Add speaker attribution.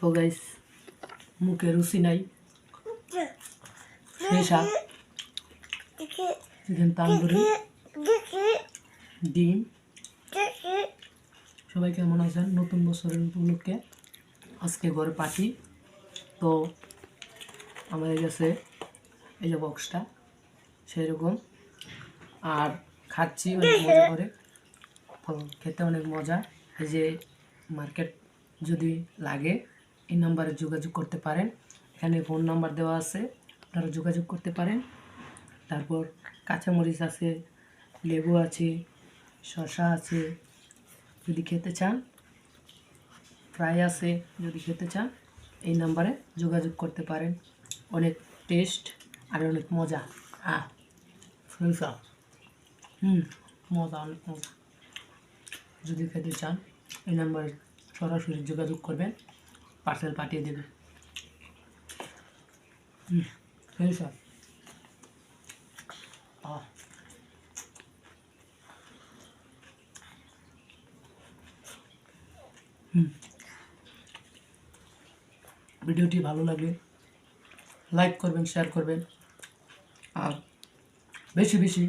Speaker 1: তো গাইস মুখে রুচি নাই শাক চিকেন তান্দুরি ডিম। সবাই কেমন আছেন? নতুন বছরের উপলক্ষে আজকে ঘরে পার্টি। তো আমাদের কাছে এই যে বক্সটা সেরকম, আর খাচ্ছি অনেক মজা করে। তো খেতে অনেক মজা। এই যে মার্কেট যদি লাগে এই নাম্বারে যোগাযোগ করতে পারেন, এখানে ফোন নাম্বার দেওয়া আছে, আপনারা যোগাযোগ করতে পারেন। তারপর কাঁচামরিচ আছে, লেবু আছে, শসা আছে যদি খেতে চান, ফ্রাই আছে যদি খেতে চান, এই নাম্বারে যোগাযোগ করতে পারেন। অনেক টেস্ট আর অনেক মজা। সরিষা মজা, অনেক মজা। যদি খেতে চান এই নাম্বারে সরাসরি যোগাযোগ করবেন, পার্সেল পাঠিয়ে দেবে। সরিষা ভিডিওটি ভালো লাগলে লাইক করবেন, শেয়ার করবেন, আর বেশি বেশি